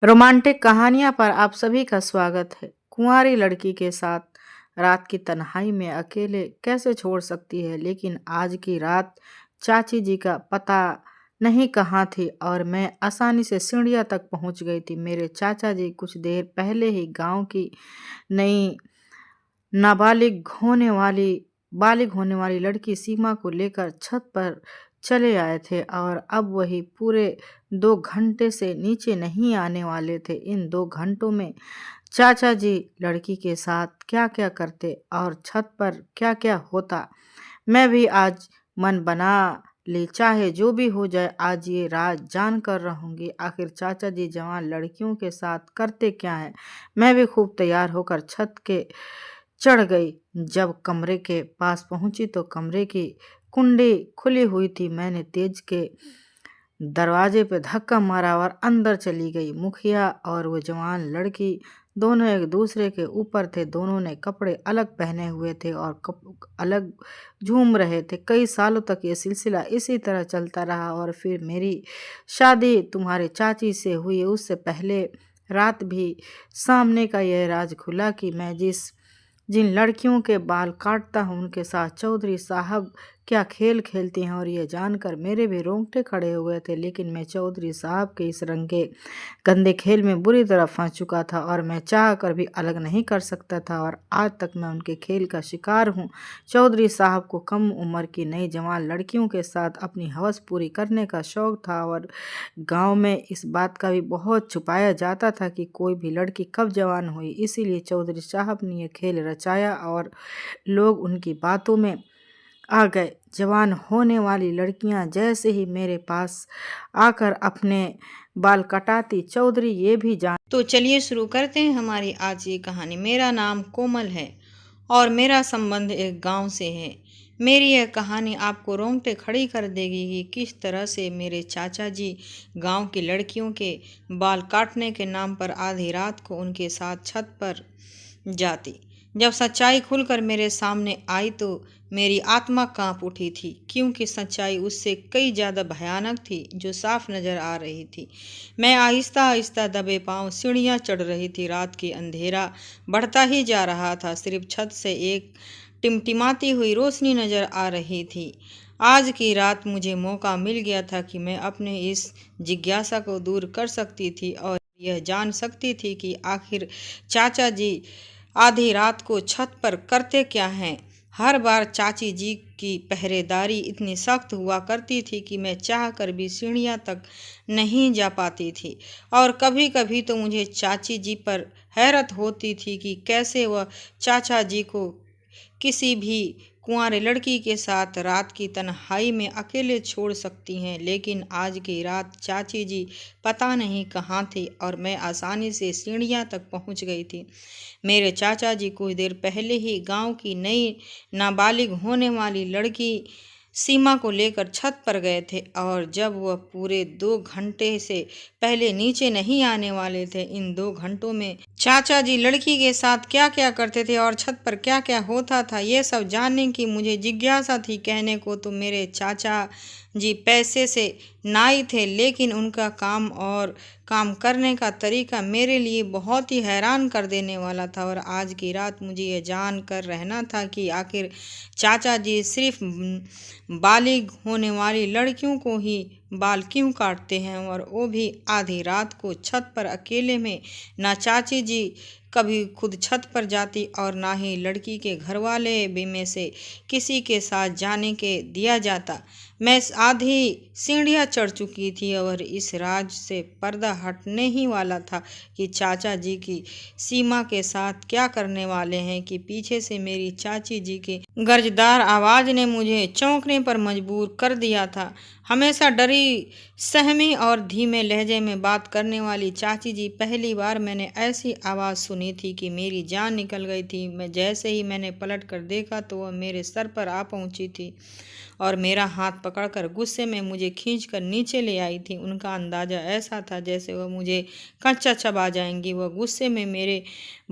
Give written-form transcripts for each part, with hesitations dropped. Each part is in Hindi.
रोमांटिक कहानियाँ पर आप सभी का स्वागत है। कुंवारी लड़की के साथ रात की तन्हाई में अकेले कैसे छोड़ सकती है, लेकिन आज की रात चाची जी का पता नहीं कहाँ थी और मैं आसानी से सीढ़ियाँ तक पहुँच गई थी। मेरे चाचा जी कुछ देर पहले ही गांव की नई नाबालिग होने वाली बालिग होने वाली लड़की सीमा को लेकर छत पर चले आए थे और अब वही पूरे 2 घंटे से नीचे नहीं आने वाले थे। इन 2 घंटों में चाचा जी लड़की के साथ क्या क्या करते और छत पर क्या क्या होता, मैं भी आज मन बना ली। चाहे जो भी हो जाए, आज ये राज जान कर रहूंगी आखिर चाचा जी जवान लड़कियों के साथ करते क्या हैं। मैं भी खूब तैयार होकर छत के चढ़ गई। जब कमरे के पास पहुंची तो कमरे की कुंडी खुली हुई थी। मैंने तेज के दरवाजे पे धक्का मारा और अंदर चली गई। मुखिया और वो जवान लड़की दोनों एक दूसरे के ऊपर थे। दोनों ने कपड़े अलग पहने हुए थे और अलग झूम रहे थे। कई सालों तक ये सिलसिला इसी तरह चलता रहा और फिर मेरी शादी तुम्हारे चाची से हुई। उससे पहले रात भी सामने का यह राज खुला कि मैं जिन लड़कियों के बाल काटता हूँ उनके साथ चौधरी साहब क्या खेल खेलती हैं, और ये जानकर मेरे भी रोंगटे खड़े हो गए थे। लेकिन मैं चौधरी साहब के इस रंगे गंदे खेल में बुरी तरह फंस चुका था और मैं चाह कर भी अलग नहीं कर सकता था और आज तक मैं उनके खेल का शिकार हूँ। चौधरी साहब को कम उम्र की नई जवान लड़कियों के साथ अपनी हवस पूरी करने का शौक था और गांव में इस बात का भी बहुत छुपाया जाता था कि कोई भी लड़की कब जवान हुई। इसीलिए चौधरी साहब ने यह खेल रचाया और लोग उनकी बातों में आ गए। जवान होने वाली लड़कियां जैसे ही मेरे पास आकर अपने बाल कटाती, चौधरी ये भी जान। तो चलिए शुरू करते हैं हमारी आज की कहानी। मेरा नाम कोमल है और मेरा संबंध एक गांव से है। मेरी यह कहानी आपको रोंगटे खड़ी कर देगी कि किस तरह से मेरे चाचा जी गांव की लड़कियों के बाल काटने के नाम पर आधी रात को उनके साथ छत पर जाती। जब सच्चाई खुलकर मेरे सामने आई तो मेरी आत्मा कांप उठी थी, क्योंकि सच्चाई उससे कई ज़्यादा भयानक थी जो साफ नज़र आ रही थी। मैं आहिस्ता आहिस्ता दबे पांव सीढ़ियाँ चढ़ रही थी। रात की अंधेरा बढ़ता ही जा रहा था। सिर्फ छत से एक टिमटिमाती हुई रोशनी नज़र आ रही थी। आज की रात मुझे मौका मिल गया था कि मैं अपने इस जिज्ञासा को दूर कर सकती थी और यह जान सकती थी कि आखिर चाचा जी आधी रात को छत पर करते क्या हैं। हर बार चाची जी की पहरेदारी इतनी सख्त हुआ करती थी कि मैं चाह कर भी सीढ़ियाँ तक नहीं जा पाती थी और कभी कभी तो मुझे चाची जी पर हैरत होती थी कि कैसे वह चाचा जी को किसी भी कुंवारे लड़की के साथ रात की तन्हाई में अकेले छोड़ सकती हैं। लेकिन आज की रात चाची जी पता नहीं कहाँ थी और मैं आसानी से सीढ़ियाँ तक पहुँच गई थी। मेरे चाचा जी कुछ देर पहले ही गांव की नई नाबालिग होने वाली लड़की सीमा को लेकर छत पर गए थे और जब वह पूरे 2 घंटे से पहले नीचे नहीं आने वाले थे। इन 2 घंटों में चाचा जी लड़की के साथ क्या क्या करते थे और छत पर क्या क्या होता था, ये सब जानने की मुझे जिज्ञासा थी। कहने को तो मेरे चाचा जी पैसे से नाई थे, लेकिन उनका काम और काम करने का तरीका मेरे लिए बहुत ही हैरान कर देने वाला था। और आज की रात मुझे ये जान कर रहना था कि आखिर चाचा जी सिर्फ बालिग होने वाली लड़कियों को ही बाल क्यों काटते हैं, और वो भी आधी रात को छत पर अकेले में। ना चाची जी कभी खुद छत पर जाती और ना ही लड़की के घर वाले भी में से किसी के साथ जाने के दिया जाता। मैं आधी सीढ़ियाँ चढ़ चुकी थी और इस राज से पर्दा हटने ही वाला था कि चाचा जी की सीमा के साथ क्या करने वाले हैं कि पीछे से मेरी चाची जी की गर्जदार आवाज़ ने मुझे चौंकने पर मजबूर कर दिया था। हमेशा डरी सहमी और धीमे लहजे में बात करने वाली चाची जी, पहली बार मैंने ऐसी आवाज़ सुनी थी कि मेरी जान निकल गई थी। मैं जैसे ही मैंने पलट कर देखा तो वह मेरे सर पर आ पहुंची थी और मेरा हाथ पकड़कर गुस्से में मुझे खींचकर नीचे ले आई थी। उनका अंदाज़ा ऐसा था जैसे वह मुझे कच्चा चबा जाएंगी। वह गुस्से में मेरे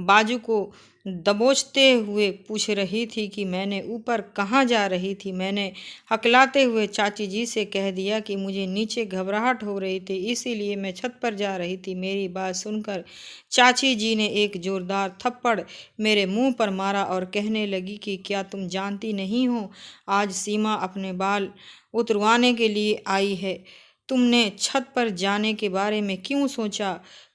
बाजू को दबोचते हुए पूछ रही थी कि मैंने ऊपर कहाँ जा रही थी। मैंने हकलाते हुए चाची जी से कह दिया कि मुझे नीचे घबराहट हो रही थी, इसीलिए मैं छत पर जा रही थी। मेरी बात सुनकर चाची जी ने एक जोरदार थप्पड़ मेरे मुंह पर मारा और कहने लगी कि क्या तुम जानती नहीं हो, आज सीमा अपने बाल उतरवाने के लिए आई है। तुमने छत पर जाने के बारे में क्यों सोचा,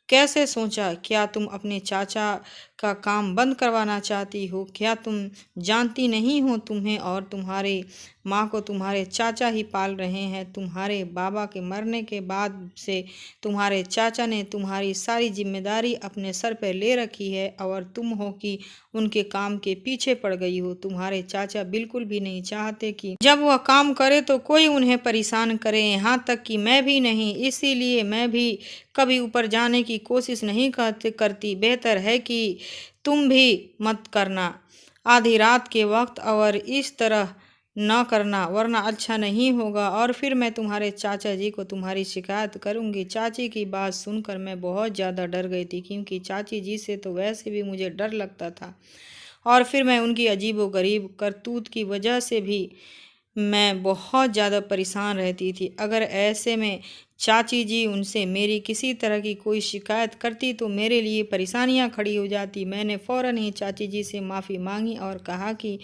कैसे सोचा? क्या तुम अपने चाचा का काम बंद करवाना चाहती हो? क्या तुम जानती नहीं हो, तुम्हें और तुम्हारे माँ को तुम्हारे चाचा ही पाल रहे हैं। तुम्हारे बाबा के मरने के बाद से तुम्हारे चाचा ने तुम्हारी सारी जिम्मेदारी अपने सर पर ले रखी है और तुम हो कि उनके काम के पीछे पड़ गई हो। तुम्हारे चाचा बिल्कुल भी नहीं चाहते कि जब वह काम करे तो कोई उन्हें परेशान करे, यहाँ तक कि मैं भी नहीं। इसीलिए मैं भी कभी ऊपर जाने की कोशिश नहीं करती। बेहतर है कि तुम भी मत करना आधी रात के वक्त, और इस तरह न करना, वरना अच्छा नहीं होगा और फिर मैं तुम्हारे चाचा जी को तुम्हारी शिकायत करूंगी। चाची की बात सुनकर मैं बहुत ज़्यादा डर गई थी, क्योंकि चाची जी से तो वैसे भी मुझे डर लगता था और फिर मैं उनकी अजीबोगरीब करतूत की वजह से भी मैं बहुत ज़्यादा परेशान रहती थी। अगर ऐसे में चाची जी उनसे मेरी किसी तरह की कोई शिकायत करती तो मेरे लिए परेशानियां खड़ी हो जाती। मैंने फ़ौरन ही चाची जी से माफ़ी मांगी और कहा कि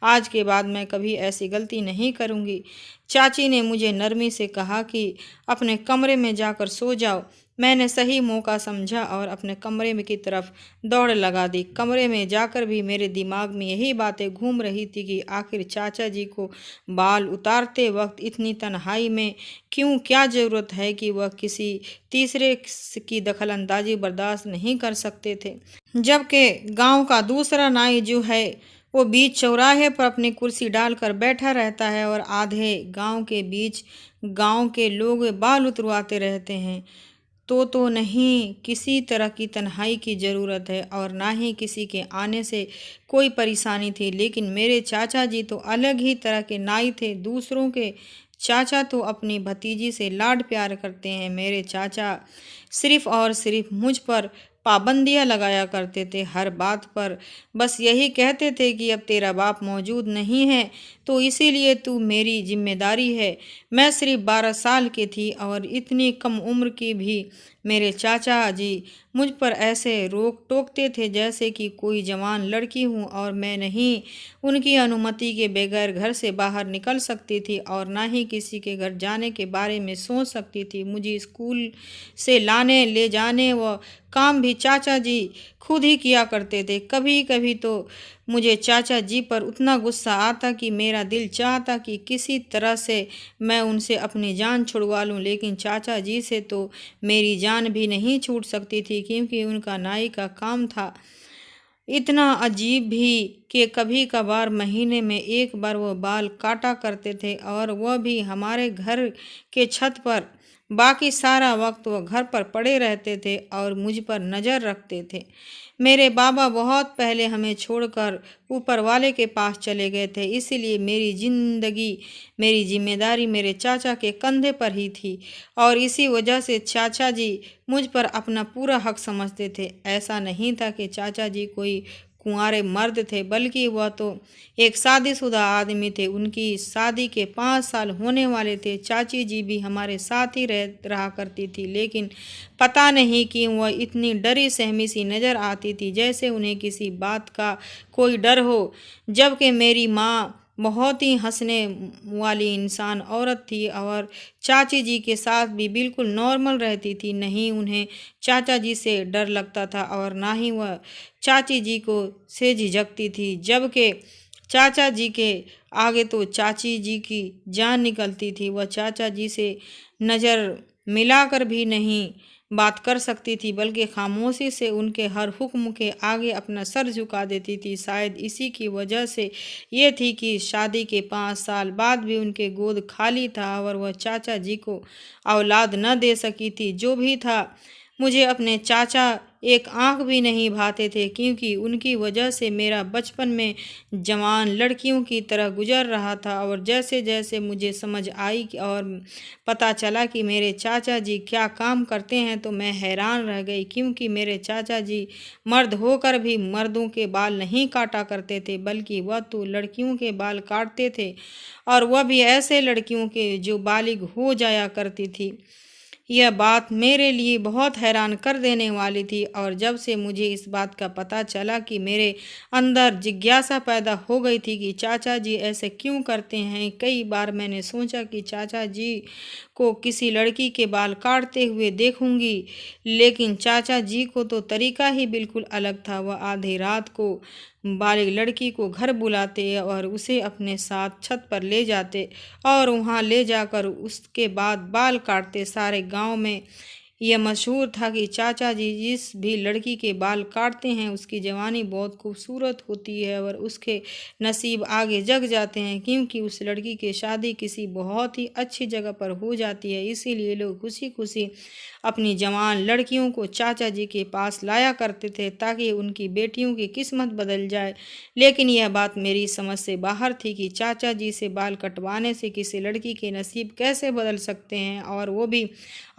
आज के बाद मैं कभी ऐसी गलती नहीं करूंगी। चाची ने मुझे नरमी से कहा कि अपने कमरे में जाकर सो जाओ। मैंने सही मौका समझा और अपने कमरे में की तरफ दौड़ लगा दी। कमरे में जाकर भी मेरे दिमाग में यही बातें घूम रही थी कि आखिर चाचा जी को बाल उतारते वक्त इतनी तन्हाई में क्यों, क्या ज़रूरत है कि वह किसी तीसरे की दखलंदाजी बर्दाश्त नहीं कर सकते थे। जबकि गांव का दूसरा नाई जो है वो बीच चौराहे पर अपनी कुर्सी डालकर बैठा रहता है और आधे गांव के बीच गांव के लोग बाल उतरवाते रहते हैं। तो नहीं किसी तरह की तन्हाई की ज़रूरत है और ना ही किसी के आने से कोई परेशानी थी। लेकिन मेरे चाचा जी तो अलग ही तरह के नाई थे। दूसरों के चाचा तो अपनी भतीजी से लाड प्यार करते हैं। मेरे चाचा सिर्फ और सिर्फ मुझ पर पाबंदियां लगाया करते थे हर बात पर। बस यही कहते थे कि अब तेरा बाप मौजूद नहीं है तो इसीलिए तू मेरी जिम्मेदारी है। मैं सिर्फ 12 साल की थी और इतनी कम उम्र की भी मेरे चाचा जी मुझ पर ऐसे रोक टोकते थे जैसे कि कोई जवान लड़की हूँ और मैं नहीं उनकी अनुमति के बगैर घर से बाहर निकल सकती थी और ना ही किसी के घर जाने के बारे में सोच सकती थी। मुझे स्कूल से लाने ले जाने व काम भी चाचा जी खुद ही किया करते थे। कभी कभी तो मुझे चाचा जी पर उतना गुस्सा आता कि मेरा दिल चाहता कि किसी तरह से मैं उनसे अपनी जान छुड़वा लूं, लेकिन चाचा जी से तो मेरी जान भी नहीं छूट सकती थी, क्योंकि उनका नाई का काम था। इतना अजीब भी कि कभी कभार महीने में एक बार वो बाल काटा करते थे और वह भी हमारे घर के छत पर। बाकी सारा वक्त वो घर पर पड़े रहते थे और मुझ पर नज़र रखते थे। मेरे बाबा बहुत पहले हमें छोड़कर ऊपर वाले के पास चले गए थे, इसीलिए मेरी जिंदगी, मेरी जिम्मेदारी मेरे चाचा के कंधे पर ही थी और इसी वजह से चाचा जी मुझ पर अपना पूरा हक समझते थे। ऐसा नहीं था कि चाचा जी कोई कुंवारे मर्द थे, बल्कि वह तो एक शादीशुदा आदमी थे। उनकी शादी के 5 साल होने वाले थे। चाची जी भी हमारे साथ ही रहा करती थी, लेकिन पता नहीं कि वह इतनी डरी सहमी सी नज़र आती थी जैसे उन्हें किसी बात का कोई डर हो। जबकि मेरी माँ बहुत ही हंसने वाली इंसान औरत थी और चाची जी के साथ भी बिल्कुल नॉर्मल रहती थी। नहीं उन्हें चाचा जी से डर लगता था और ना ही वह चाची जी को से झिझकती थी। जबकि चाचा जी के आगे तो चाची जी की जान निकलती थी। वह चाचा जी से नज़र मिलाकर भी नहीं बात कर सकती थी, बल्कि खामोशी से उनके हर हुक्म के आगे अपना सर झुका देती थी। शायद इसी की वजह से ये थी कि शादी के 5 साल बाद भी उनके गोद खाली था और वह चाचा जी को औलाद न दे सकी थी। जो भी था मुझे अपने चाचा एक आंख भी नहीं भाते थे, क्योंकि उनकी वजह से मेरा बचपन में जवान लड़कियों की तरह गुजर रहा था। और जैसे जैसे मुझे समझ आई और पता चला कि मेरे चाचा जी क्या काम करते हैं, तो मैं हैरान रह गई, क्योंकि मेरे चाचा जी मर्द होकर भी मर्दों के बाल नहीं काटा करते थे, बल्कि वह तो लड़कियों के बाल काटते थे, और वह भी ऐसे लड़कियों के जो बालिग हो जाया करती थी। यह बात मेरे लिए बहुत हैरान कर देने वाली थी, और जब से मुझे इस बात का पता चला कि मेरे अंदर जिज्ञासा पैदा हो गई थी कि चाचा जी ऐसे क्यों करते हैं। कई बार मैंने सोचा कि चाचा जी को किसी लड़की के बाल काटते हुए देखूंगी, लेकिन चाचा जी को तो तरीका ही बिल्कुल अलग था। वह आधी रात को बालिग लड़की को घर बुलाते और उसे अपने साथ छत पर ले जाते, और वहां ले जाकर उसके बाद बाल काटते। सारे गांव में यह मशहूर था कि चाचा जी जिस भी लड़की के बाल काटते हैं, उसकी जवानी बहुत खूबसूरत होती है और उसके नसीब आगे जग जाते हैं, क्योंकि उस लड़की की शादी किसी बहुत ही अच्छी जगह पर हो जाती है। इसीलिए लोग खुशी खुशी अपनी जवान लड़कियों को चाचा जी के पास लाया करते थे, ताकि उनकी बेटियों की किस्मत बदल जाए। लेकिन यह बात मेरी समझ से बाहर थी कि चाचा जी से बाल कटवाने से किसी लड़की के नसीब कैसे बदल सकते हैं, और वो भी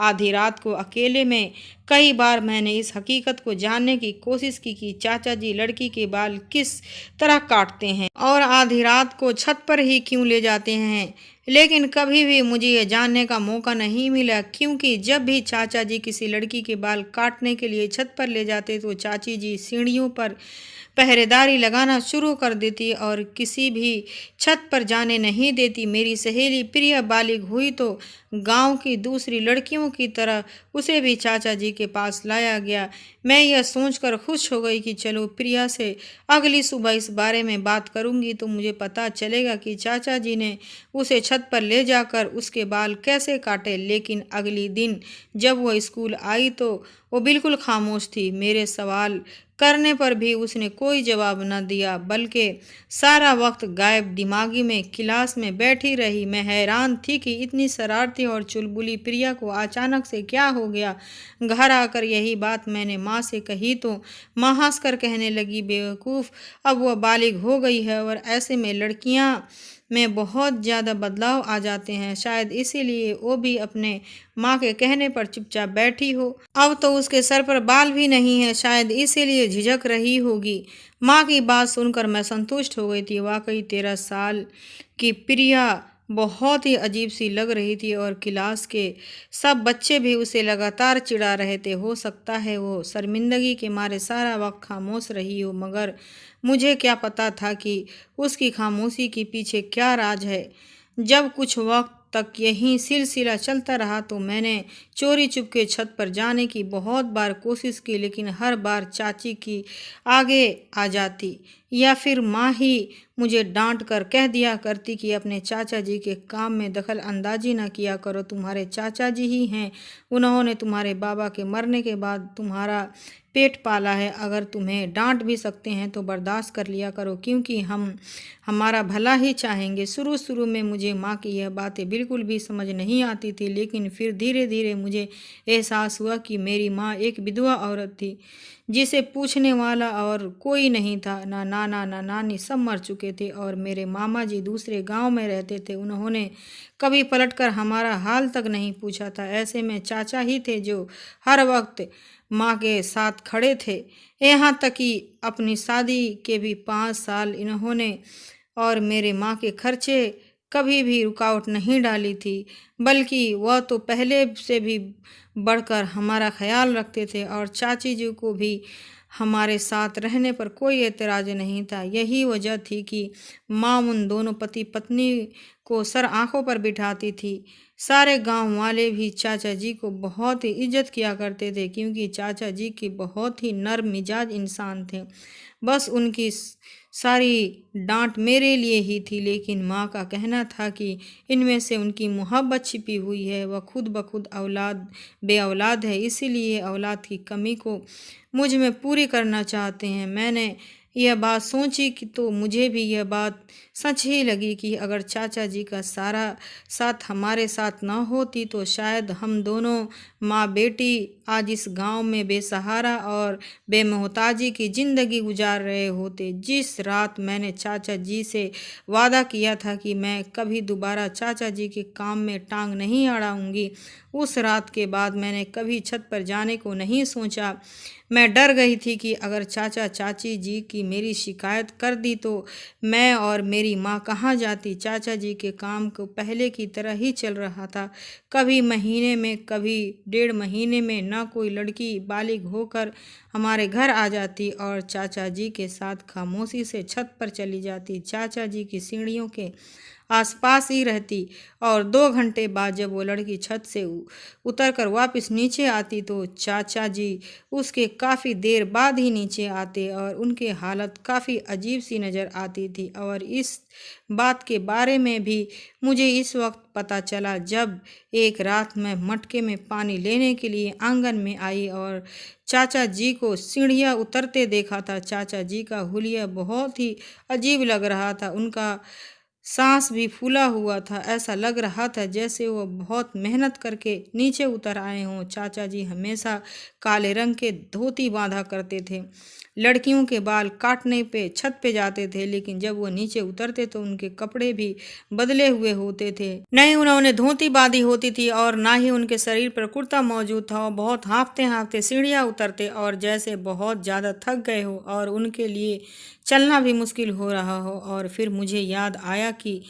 आधी रात को अकेले में। कई बार मैंने इस हकीकत को जानने की कोशिश की कि चाचा जी लड़की के बाल किस तरह काटते हैं और आधी रात को छत पर ही क्यों ले जाते हैं, लेकिन कभी भी मुझे यह जानने का मौका नहीं मिला, क्योंकि जब भी चाचा जी किसी लड़की के बाल काटने के लिए छत पर ले जाते तो चाची जी सीढ़ियों पर पहरेदारी लगाना शुरू कर देती और किसी भी छत पर जाने नहीं देती। मेरी सहेली प्रिया बालिग हुई तो गांव की दूसरी लड़कियों की तरह उसे भी चाचा जी के पास लाया गया। मैं यह सोचकर खुश हो गई कि चलो प्रिया से अगली सुबह इस बारे में बात करूंगी, तो मुझे पता चलेगा कि चाचा जी ने उसे छत पर ले जाकर उसके बाल कैसे काटे। लेकिन अगली दिन जब वह स्कूल आई तो वो बिल्कुल खामोश थी। मेरे सवाल करने पर भी उसने कोई जवाब न दिया, बल्कि सारा वक्त गायब दिमागी में क्लास में बैठी रही। मैं हैरान थी कि इतनी शरारती और चुलबुली प्रिया को अचानक से क्या हो गया। घर आकर यही बात मैंने माँ से कही तो माँ हंसकर कहने लगी, बेवकूफ़, अब वह बालिग हो गई है और ऐसे में लड़कियाँ में बहुत ज़्यादा बदलाव आ जाते हैं। शायद इसीलिए वो भी अपने माँ के कहने पर चुपचाप बैठी हो। अब तो उसके सर पर बाल भी नहीं है, शायद इसीलिए झिझक रही होगी। माँ की बात सुनकर मैं संतुष्ट हो गई थी। वाकई 13 साल की प्रिया बहुत ही अजीब सी लग रही थी, और क्लास के सब बच्चे भी उसे लगातार चिढ़ा रहे थे। हो सकता है वो शर्मिंदगी के मारे सारा वक्त खामोश रही हो, मगर मुझे क्या पता था कि उसकी खामोशी के पीछे क्या राज है। जब कुछ वक्त तक यही सिलसिला चलता रहा तो मैंने चोरी चुपके छत पर जाने की बहुत बार कोशिश की, लेकिन हर बार चाची की आगे आ जाती या फिर माँ ही मुझे डांट कर कह दिया करती कि अपने चाचा जी के काम में दखल अंदाजी न किया करो। तुम्हारे चाचा जी ही हैं, उन्होंने तुम्हारे बाबा के मरने के बाद तुम्हारा पेट पाला है। अगर तुम्हें डांट भी सकते हैं तो बर्दाश्त कर लिया करो, क्योंकि हम हमारा भला ही चाहेंगे। शुरू शुरू में मुझे माँ की यह बातें बिल्कुल भी समझ नहीं आती थी, लेकिन फिर धीरे धीरे मुझे एहसास हुआ कि मेरी माँ एक विधवा औरत थी, जिसे पूछने वाला और कोई नहीं था। ना नाना ना नानी, सब मर चुके थे, और मेरे मामा जी दूसरे गांव में रहते थे। उन्होंने कभी पलटकर हमारा हाल तक नहीं पूछा था। ऐसे में चाचा ही थे जो हर वक्त माँ के साथ खड़े थे, यहाँ तक कि अपनी शादी के भी 5 साल इन्होंने और मेरे माँ के खर्चे कभी भी रुकावट नहीं डाली थी, बल्कि वह तो पहले से भी बढ़कर हमारा ख्याल रखते थे, और चाची जी को भी हमारे साथ रहने पर कोई एतराज़ नहीं था। यही वजह थी कि माँ उन दोनों पति पत्नी को सर आंखों पर बिठाती थी। सारे गांव वाले भी चाचा जी को बहुत ही इज्जत किया करते थे, क्योंकि चाचा जी की बहुत ही नर्म मिजाज इंसान थे। बस उनकी सारी डांट मेरे लिए ही थी, लेकिन माँ का कहना था कि इनमें से उनकी मोहब्बत छिपी हुई है। वह खुद ब खुद औलाद बे औलाद है, इसीलिए औलाद की कमी को मुझ में पूरी करना चाहते हैं। मैंने यह बात सोची कि तो मुझे भी यह बात सच ही लगी कि अगर चाचा जी का सारा साथ हमारे साथ न होती तो शायद हम दोनों माँ बेटी आज इस गांव में बेसहारा और बेमोहताजी की जिंदगी गुजार रहे होते। जिस रात मैंने चाचा जी से वादा किया था कि मैं कभी दोबारा चाचा जी के काम में टांग नहीं अड़ाऊंगी, उस रात के बाद मैंने कभी छत पर जाने को नहीं सोचा। मैं डर गई थी कि अगर चाचा चाची जी की मेरी शिकायत कर दी तो मैं और मेरी माँ कहाँ जाती। चाचा जी के काम को पहले की तरह ही चल रहा था। कभी महीने में, कभी 1.5 महीने में ना कोई लड़की बालिग होकर हमारे घर आ जाती और चाचा जी के साथ खामोशी से छत पर चली जाती। चाचा जी की सीढ़ियों के आसपास ही रहती और 2 घंटे बाद जब वो लड़की छत से उतर कर वापस नीचे आती तो चाचा जी उसके काफ़ी देर बाद ही नीचे आते और उनकी हालत काफ़ी अजीब सी नज़र आती थी। और इस बात के बारे में भी मुझे इस वक्त पता चला जब एक रात मैं मटके में पानी लेने के लिए आंगन में आई और चाचा जी को सीढ़ियाँ उतरते देखा था। चाचा जी का हुलिया बहुत ही अजीब लग रहा था। उनका सांस भी फूला हुआ था। ऐसा लग रहा था जैसे वो बहुत मेहनत करके नीचे उतर आए हों। चाचा जी हमेशा काले रंग के धोती बांधा करते थे। लड़कियों के बाल काटने पे छत पे जाते थे, लेकिन जब वो नीचे उतरते तो उनके कपड़े भी बदले हुए होते थे। नहीं उन्होंने धोती बांधी होती थी और ना ही उनके शरीर पर कुर्ता मौजूद था। वो बहुत हाँफते हाँफते सीढ़ियाँ उतरते और जैसे बहुत ज़्यादा थक गए हो और उनके लिए चलना भी मुश्किल हो रहा हो। और फिर मुझे याद आया कि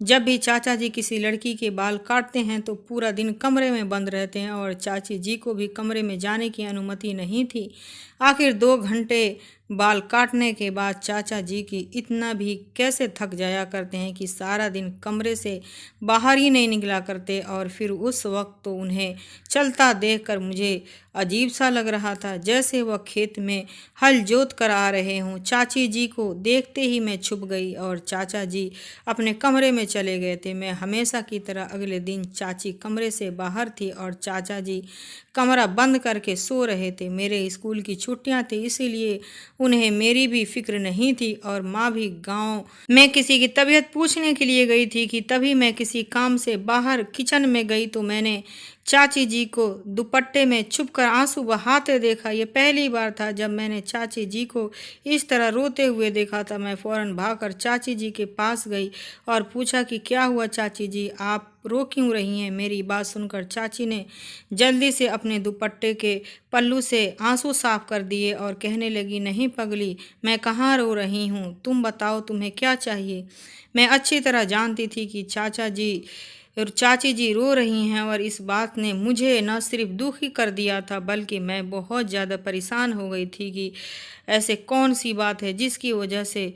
जब भी चाचा जी किसी लड़की के बाल काटते हैं तो पूरा दिन कमरे में बंद रहते हैं और चाची जी को भी कमरे में जाने की अनुमति नहीं थी। आखिर 2 घंटे बाल काटने के बाद चाचा जी की इतना भी कैसे थक जाया करते हैं कि सारा दिन कमरे से बाहर ही नहीं निकला करते। और फिर उस वक्त तो उन्हें चलता देखकर मुझे अजीब सा लग रहा था, जैसे वह खेत में हल जोत कर आ रहे हों। चाची जी को देखते ही मैं छुप गई और चाचा जी अपने कमरे में चले गए थे। मैं हमेशा की तरह अगले दिन चाची कमरे से बाहर थी और चाचा जी कमरा बंद करके सो रहे थे। मेरे स्कूल की छुट्टियां थी, इसीलिए उन्हें मेरी भी फिक्र नहीं थी। और माँ भी गांव में किसी की तबीयत पूछने के लिए गई थी कि तभी मैं किसी काम से बाहर किचन में गई तो मैंने चाची जी को दुपट्टे में छुपकर आंसू बहाते देखा। ये पहली बार था जब मैंने चाची जी को इस तरह रोते हुए देखा था। मैं फौरन भागकर चाची जी के पास गई और पूछा कि क्या हुआ चाची जी, आप रो क्यों रही हैं। मेरी बात सुनकर चाची ने जल्दी से अपने दुपट्टे के पल्लू से आंसू साफ कर दिए और कहने लगी, नहीं पगली, मैं कहाँ रो रही हूँ, तुम बताओ तुम्हें क्या चाहिए। मैं अच्छी तरह जानती थी कि चाची जी रो रही हैं और इस बात ने मुझे न सिर्फ दुखी कर दिया था बल्कि मैं बहुत ज़्यादा परेशान हो गई थी कि ऐसे कौन सी बात है जिसकी वजह से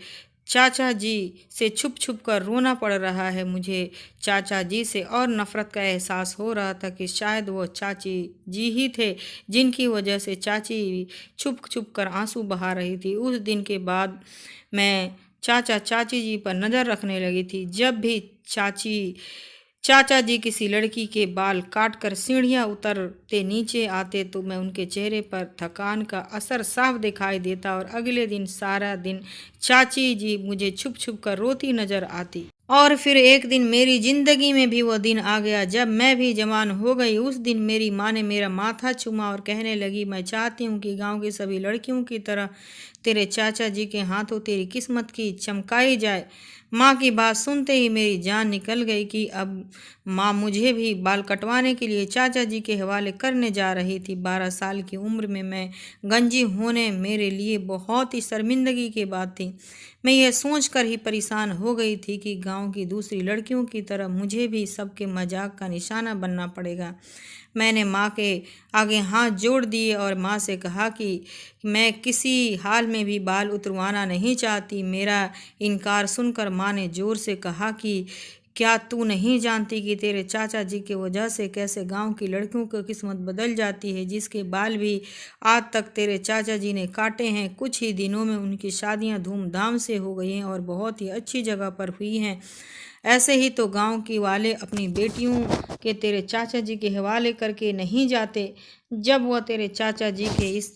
चाचा जी से छुप छुप कर रोना पड़ रहा है। मुझे चाचा जी से और नफ़रत का एहसास हो रहा था कि शायद वो चाची जी ही थे जिनकी वजह से चाची छुप छुप कर आंसू बहा रही थी। उस दिन के बाद मैं चाची जी पर नज़र रखने लगी थी। जब भी चाचा जी किसी लड़की के बाल काटकर सीढ़ियाँ उतरते नीचे आते तो मैं उनके चेहरे पर थकान का असर साफ दिखाई देता और अगले दिन सारा दिन चाची जी मुझे छुप छुप कर रोती नजर आती। और फिर एक दिन मेरी जिंदगी में भी वो दिन आ गया जब मैं भी जवान हो गई। उस दिन मेरी माँ ने मेरा माथा चूमा और कहने लगी, मैं चाहती हूँ कि गांव की सभी लड़कियों की तरह तेरे चाचा जी के हाथों तेरी किस्मत की चमकाई जाए। माँ की बात सुनते ही मेरी जान निकल गई कि अब माँ मुझे भी बाल कटवाने के लिए चाचा जी के हवाले करने जा रही थी। 12 साल की उम्र में मैं गंजी होने मेरे लिए बहुत ही शर्मिंदगी की बात थी। मैं यह सोचकर ही परेशान हो गई थी कि गांव की दूसरी लड़कियों की तरह मुझे भी सबके मजाक का निशाना बनना पड़ेगा। मैंने माँ के आगे हाथ जोड़ दिए और माँ से कहा कि मैं किसी हाल में भी बाल उतरवाना नहीं चाहती। मेरा इनकार सुनकर माँ ने जोर से कहा कि क्या तू नहीं जानती कि तेरे चाचा जी की वजह से कैसे गांव की लड़कियों की किस्मत बदल जाती है, जिसके बाल भी आज तक तेरे चाचा जी ने काटे हैं। कुछ ही दिनों में उनकी शादियां धूमधाम से हो गई हैं और बहुत ही अच्छी जगह पर हुई हैं। ऐसे ही तो गांव की वाले अपनी बेटियों के तेरे चाचा जी के हवाले करके नहीं जाते। जब वह तेरे चाचा जी के इस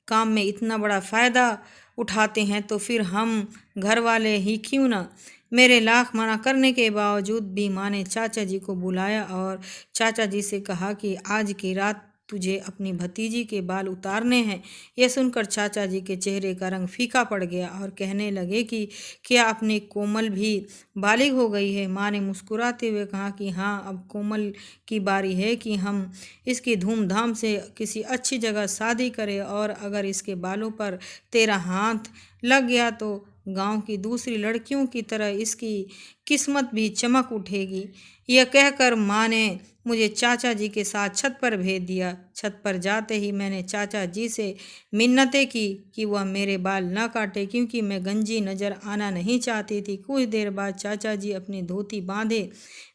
काम में इतना बड़ा फ़ायदा उठाते हैं तो फिर हम घर वाले ही क्यों ना। मेरे लाख मना करने के बावजूद भी माँ ने चाचा जी को बुलाया और चाचा जी से कहा कि आज की रात तुझे अपनी भतीजी के बाल उतारने हैं। यह सुनकर चाचा जी के चेहरे का रंग फीका पड़ गया और कहने लगे कि क्या अपनी कोमल भी बालिग हो गई है। माँ ने मुस्कुराते हुए कहा कि हाँ, अब कोमल की बारी है कि हम इसकी धूमधाम से किसी अच्छी जगह शादी करें, और अगर इसके बालों पर तेरा हाथ लग गया तो गांव की दूसरी लड़कियों की तरह इसकी किस्मत भी चमक उठेगी। यह कहकर माँ ने मुझे चाचा जी के साथ छत पर भेज दिया। छत पर जाते ही मैंने चाचा जी से मिन्नतें की कि वह मेरे बाल न काटे, क्योंकि मैं गंजी नज़र आना नहीं चाहती थी। कुछ देर बाद चाचा जी अपनी धोती बांधे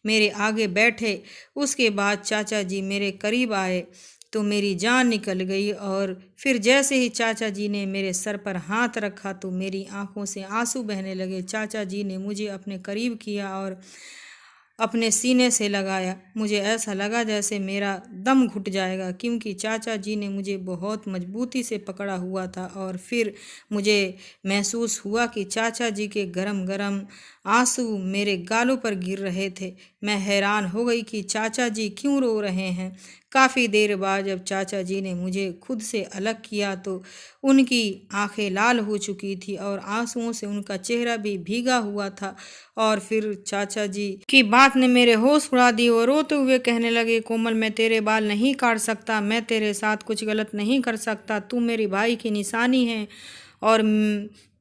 मेरे आगे बैठे। उसके बाद चाचा जी मेरे करीब आए तो मेरी जान निकल गई, और फिर जैसे ही चाचा जी ने मेरे सर पर हाथ रखा तो मेरी आंखों से आंसू बहने लगे। चाचा जी ने मुझे अपने करीब किया और अपने सीने से लगाया। मुझे ऐसा लगा जैसे मेरा दम घुट जाएगा, क्योंकि चाचा जी ने मुझे बहुत मजबूती से पकड़ा हुआ था। और फिर मुझे महसूस हुआ कि चाचा जी के गरम गरम आंसू मेरे गालों पर गिर रहे थे। मैं हैरान हो गई कि चाचा जी क्यों रो रहे हैं। काफ़ी देर बाद जब चाचा जी ने मुझे खुद से अलग किया तो उनकी आंखें लाल हो चुकी थी और आंसुओं से उनका चेहरा भी भीगा हुआ था। और फिर चाचा जी की बात ने मेरे होश उड़ा दी और रोते हुए कहने लगे, कोमल, मैं तेरे बाल नहीं काट सकता, मैं तेरे साथ कुछ गलत नहीं कर सकता। तू मेरे भाई की निशानी है और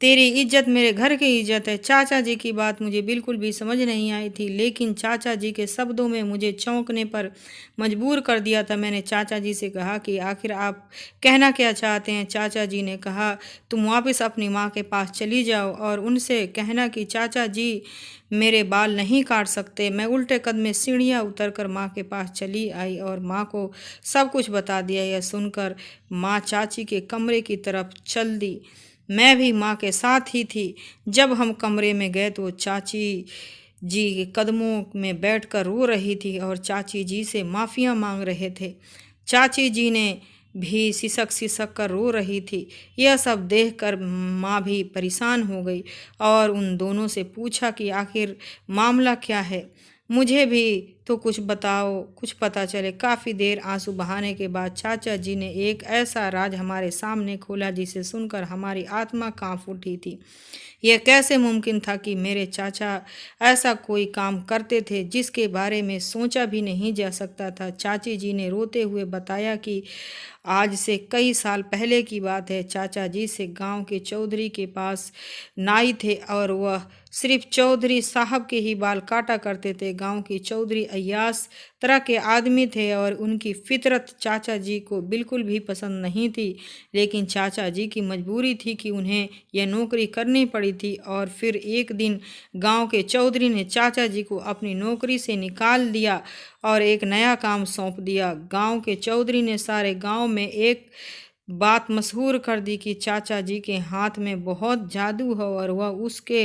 तेरी इज्जत मेरे घर की इज्जत है। चाचा जी की बात मुझे बिल्कुल भी समझ नहीं आई थी, लेकिन चाचा जी के शब्दों में मुझे चौंकने पर मजबूर कर दिया था। मैंने चाचा जी से कहा कि आखिर आप कहना क्या चाहते हैं। चाचा जी ने कहा, तुम वापस अपनी माँ के पास चली जाओ और उनसे कहना कि चाचा जी मेरे बाल नहीं काट सकते। मैं उल्टे कदम में सीढ़ियाँ उतरकर माँ के पास चली आई और माँ को सब कुछ बता दिया। यह सुनकर माँ चाची के कमरे की तरफ चल दी। मैं भी माँ के साथ ही थी। जब हम कमरे में गए तो चाची जी के कदमों में बैठकर रो रही थी और चाची जी से माफ़िया मांग रहे थे। चाची जी ने भी सिसक सिसक कर रो रही थी। यह सब देखकर माँ भी परेशान हो गई और उन दोनों से पूछा कि आखिर मामला क्या है। मुझे भी तो कुछ बताओ, कुछ पता चले। काफ़ी देर आंसू बहाने के बाद चाचा जी ने एक ऐसा राज हमारे सामने खोला जिसे सुनकर हमारी आत्मा कांप उठी थी। यह कैसे मुमकिन था कि मेरे चाचा ऐसा कोई काम करते थे जिसके बारे में सोचा भी नहीं जा सकता था। चाची जी ने रोते हुए बताया कि आज से कई साल पहले की बात है। चाचा जी से गांव के चौधरी के पास नाई थे और वह सिर्फ चौधरी साहब के ही बाल काटा करते थे। गांव के चौधरी अय्यास तरह के आदमी थे और उनकी फितरत चाचा जी को बिल्कुल भी पसंद नहीं थी, लेकिन चाचा जी की मजबूरी थी कि उन्हें यह नौकरी करनी पड़ी थी। और फिर एक दिन गांव के चौधरी ने चाचा जी को अपनी नौकरी से निकाल दिया और एक नया काम सौंप दिया। गांव के चौधरी ने सारे गांव में एक बात मशहूर कर दी कि चाचा जी के हाथ में बहुत जादू है और वह उसके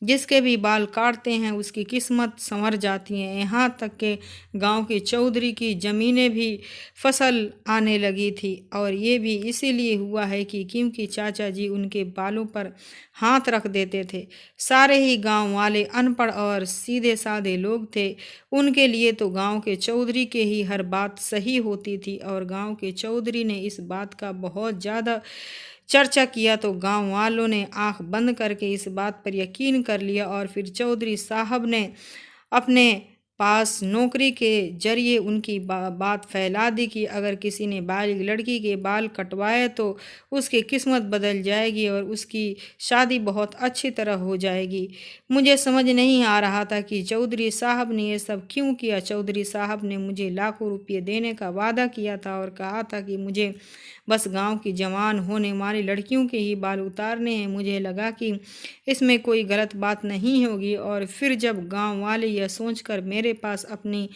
जिसके भी बाल काटते हैं उसकी किस्मत संवर जाती है। यहाँ तक के गांव के चौधरी की ज़मीनें भी फसल आने लगी थी, और ये भी इसीलिए हुआ है कि क्योंकि चाचा जी उनके बालों पर हाथ रख देते थे। सारे ही गांव वाले अनपढ़ और सीधे साधे लोग थे। उनके लिए तो गांव के चौधरी के ही हर बात सही होती थी, और गांव के चौधरी ने इस बात का बहुत ज़्यादा चर्चा किया तो गांव वालों ने आंख बंद करके इस बात पर यकीन कर लिया। और फिर चौधरी साहब ने अपने पास नौकरी के जरिए उनकी बात फैला दी कि अगर किसी ने बालिग लड़की के बाल कटवाए तो उसकी किस्मत बदल जाएगी और उसकी शादी बहुत अच्छी तरह हो जाएगी। मुझे समझ नहीं आ रहा था कि चौधरी साहब ने ये सब क्यों किया। चौधरी साहब ने मुझे लाखों रुपये देने का वादा किया था और कहा था कि मुझे बस गांव की जवान होने वाली लड़कियों के ही बाल उतारने हैं। मुझे लगा कि इसमें कोई गलत बात नहीं होगी, और फिर जब गांव वाले यह सोचकर मेरे पास अपनी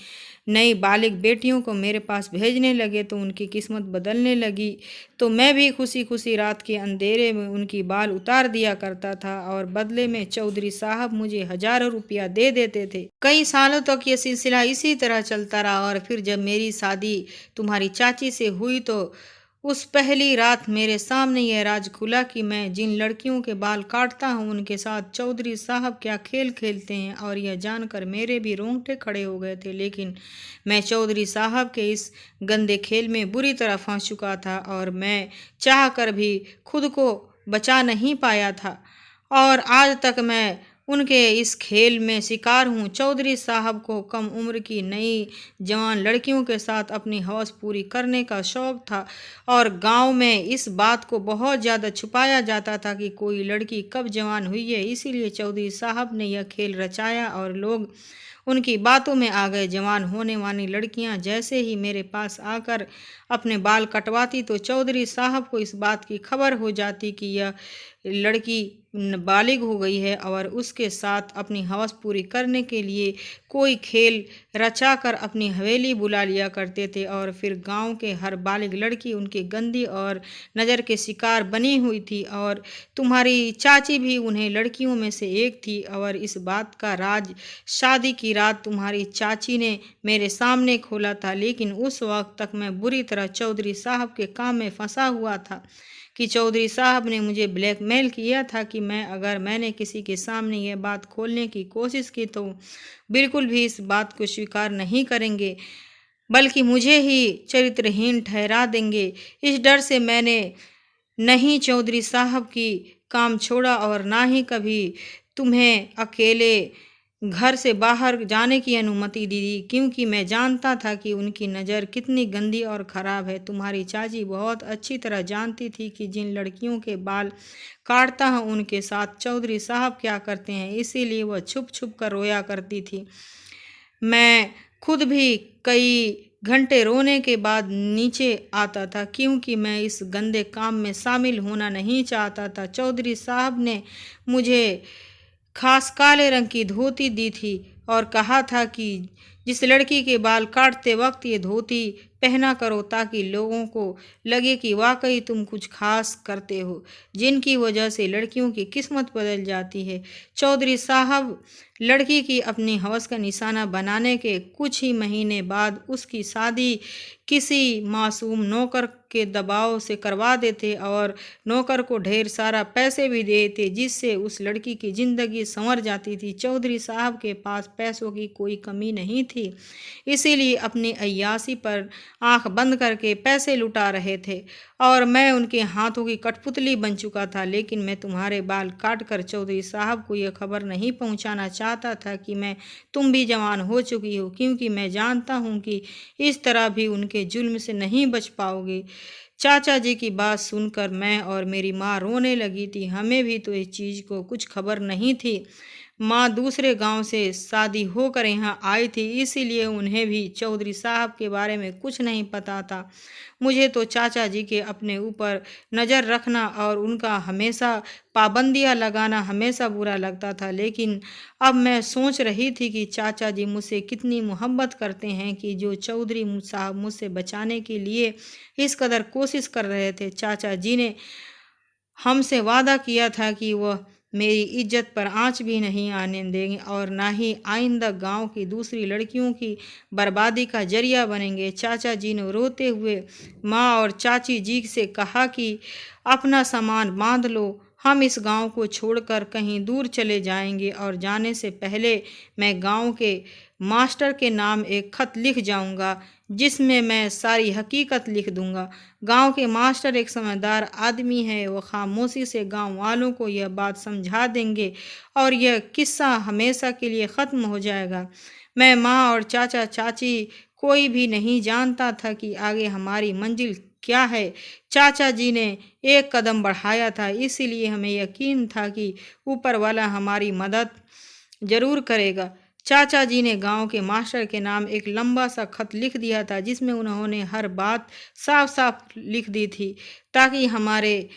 नई बालिग बेटियों को मेरे पास भेजने लगे तो उनकी किस्मत बदलने लगी। तो मैं भी खुशी खुशी रात के अंधेरे में उनकी बाल उतार दिया करता था और बदले में चौधरी साहब मुझे हजारों रुपया दे देते थे। कई सालों तक ये सिलसिला इसी तरह चलता रहा, और फिर जब मेरी शादी तुम्हारी चाची से हुई तो उस पहली रात मेरे सामने यह राज खुला कि मैं जिन लड़कियों के बाल काटता हूँ उनके साथ चौधरी साहब क्या खेल खेलते हैं, और यह जानकर मेरे भी रोंगटे खड़े हो गए थे। लेकिन मैं चौधरी साहब के इस गंदे खेल में बुरी तरह फंस चुका था और मैं चाह कर भी खुद को बचा नहीं पाया था, और आज तक मैं उनके इस खेल में शिकार हूँ। चौधरी साहब को कम उम्र की नई जवान लड़कियों के साथ अपनी हवस पूरी करने का शौक था, और गांव में इस बात को बहुत ज़्यादा छुपाया जाता था कि कोई लड़की कब जवान हुई है। इसीलिए चौधरी साहब ने यह खेल रचाया और लोग उनकी बातों में आ गए। जवान होने वाली लड़कियां जैसे ही मेरे पास आकर अपने बाल कटवाती तो चौधरी साहब को इस बात की खबर हो जाती कि यह लड़की बालिग हो गई है, और उसके साथ अपनी हवस पूरी करने के लिए कोई खेल रचाकर अपनी हवेली बुला लिया करते थे, और फिर गांव के हर बालिग लड़की उनकी गंदी और नज़र के शिकार बनी हुई थी। और तुम्हारी चाची भी उन्हें लड़कियों में से एक थी, और इस बात का राज शादी की रात तुम्हारी चाची ने मेरे सामने खोला था। लेकिन उस वक्त तक मैं बुरी तरह चौधरी साहब के काम में फंसा हुआ था कि चौधरी साहब ने मुझे ब्लैकमेल किया था कि अगर मैंने किसी के सामने यह बात खोलने की कोशिश की तो बिल्कुल भी इस बात को स्वीकार नहीं करेंगे, बल्कि मुझे ही चरित्रहीन ठहरा देंगे। इस डर से मैंने नहीं चौधरी साहब की काम छोड़ा और ना ही कभी तुम्हें अकेले घर से बाहर जाने की अनुमति दी, क्योंकि मैं जानता था कि उनकी नज़र कितनी गंदी और ख़राब है। तुम्हारी चाची बहुत अच्छी तरह जानती थी कि जिन लड़कियों के बाल काटता हूँ उनके साथ चौधरी साहब क्या करते हैं, इसीलिए वह छुप छुप कर रोया करती थी। मैं खुद भी कई घंटे रोने के बाद नीचे आता था, क्योंकि मैं इस गंदे काम में शामिल होना नहीं चाहता था। चौधरी साहब ने मुझे खास काले रंग की धोती दी थी और कहा था कि जिस लड़की के बाल काटते वक्त ये धोती पहना करो ताकि लोगों को लगे कि वाकई तुम कुछ खास करते हो, जिनकी वजह से लड़कियों की किस्मत बदल जाती है। चौधरी साहब लड़की की अपनी हवस का निशाना बनाने के कुछ ही महीने बाद उसकी शादी किसी मासूम नौकर के दबाव से करवा देते और नौकर को ढेर सारा पैसे भी देते, जिससे उस लड़की की ज़िंदगी संवर जाती थी। चौधरी साहब के पास पैसों की कोई कमी नहीं थी, इसीलिए अपनी अय्याशी पर आंख बंद करके पैसे लुटा रहे थे, और मैं उनके हाथों की कठपुतली बन चुका था। लेकिन मैं तुम्हारे बाल काट कर चौधरी साहब को यह खबर नहीं पहुंचाना चाहता था कि तुम भी जवान हो चुकी हो, क्योंकि मैं जानता हूं कि इस तरह भी उनके जुल्म से नहीं बच पाओगे। चाचा जी की बात सुनकर मैं और मेरी माँ रोने लगी थी। हमें भी तो इस चीज़ को कुछ खबर नहीं थी। माँ दूसरे गांव से शादी होकर यहाँ आई थी, इसीलिए उन्हें भी चौधरी साहब के बारे में कुछ नहीं पता था। मुझे तो चाचा जी के अपने ऊपर नज़र रखना और उनका हमेशा पाबंदियाँ लगाना हमेशा बुरा लगता था। लेकिन अब मैं सोच रही थी कि चाचा जी मुझसे कितनी मोहब्बत करते हैं कि जो चौधरी साहब मुझसे बचाने के लिए इस कदर कोशिश कर रहे थे। चाचा जी ने हमसे वादा किया था कि वह मेरी इज्जत पर आंच भी नहीं आने देंगे और ना ही आइंदा गांव की दूसरी लड़कियों की बर्बादी का जरिया बनेंगे। चाचा जी ने रोते हुए माँ और चाची जी से कहा कि अपना सामान बांध लो, हम इस गांव को छोड़कर कहीं दूर चले जाएंगे, और जाने से पहले मैं गांव के मास्टर के नाम एक खत लिख जाऊंगा, जिसमें मैं सारी हकीकत लिख दूंगा। गांव के मास्टर एक समझदार आदमी है, वो खामोशी से गांव वालों को यह बात समझा देंगे और यह किस्सा हमेशा के लिए ख़त्म हो जाएगा। मैं, माँ और चाचा चाची कोई भी नहीं जानता था कि आगे हमारी मंजिल क्या है। चाचा जी ने एक कदम बढ़ाया था, इसीलिए हमें यकीन था कि ऊपर वाला हमारी मदद जरूर करेगा। चाचा जी ने गांव के मास्टर के नाम एक लंबा सा खत लिख दिया था, जिसमें उन्होंने हर बात साफ साफ लिख दी थी, ताकि हमारे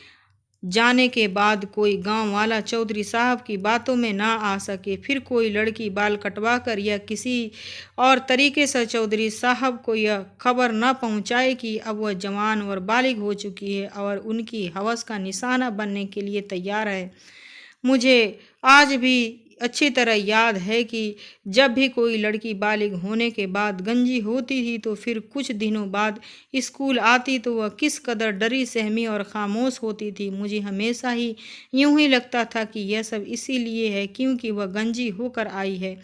जाने के बाद कोई गांव वाला चौधरी साहब की बातों में ना आ सके। फिर कोई लड़की बाल कटवा कर या किसी और तरीके से चौधरी साहब को यह खबर न पहुंचाए कि अब वह जवान और बालिग हो चुकी है और उनकी हवस का निशाना बनने के लिए तैयार है। मुझे आज भी अच्छी तरह याद है कि जब भी कोई लड़की बालिग होने के बाद गंजी होती थी तो फिर कुछ दिनों बाद स्कूल आती तो वह किस कदर डरी सहमी और खामोश होती थी। मुझे हमेशा ही यूं ही लगता था कि यह सब इसीलिए है क्योंकि वह गंजी होकर आई है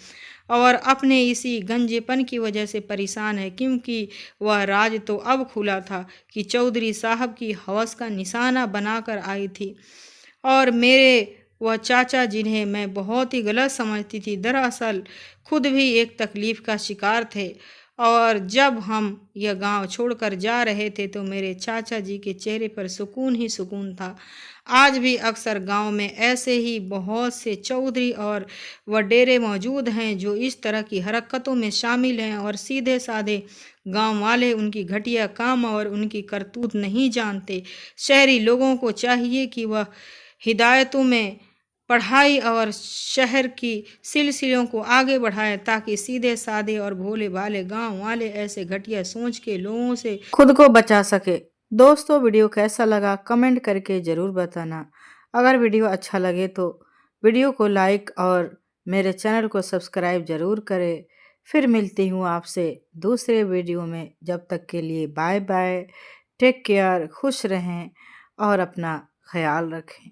और अपने इसी गंजेपन की वजह से परेशान है, क्योंकि वह राज तो अब खुला था कि चौधरी साहब की हवस का निशाना बनाकर आई थी और मेरे वह चाचा जिन्हें मैं बहुत ही गलत समझती थी दरअसल खुद भी एक तकलीफ का शिकार थे। और जब हम यह गांव छोड़कर जा रहे थे तो मेरे चाचा जी के चेहरे पर सुकून ही सुकून था। आज भी अक्सर गांव में ऐसे ही बहुत से चौधरी और वडेरे मौजूद हैं जो इस तरह की हरकतों में शामिल हैं और सीधे साधे गांव वाले उनकी घटिया काम और उनकी करतूत नहीं जानते। शहरी लोगों को चाहिए कि वह हिदायतों में पढ़ाई और शहर की सिलसिलों को आगे बढ़ाए ताकि सीधे साधे और भोले भाले गांव वाले ऐसे घटिया सोच के लोगों से खुद को बचा सके। दोस्तों, वीडियो कैसा लगा कमेंट करके ज़रूर बताना। अगर वीडियो अच्छा लगे तो वीडियो को लाइक और मेरे चैनल को सब्सक्राइब ज़रूर करें। फिर मिलती हूँ आपसे दूसरे वीडियो में। जब तक के लिए बाय बाय, टेक केयर, खुश रहें और अपना ख्याल रखें।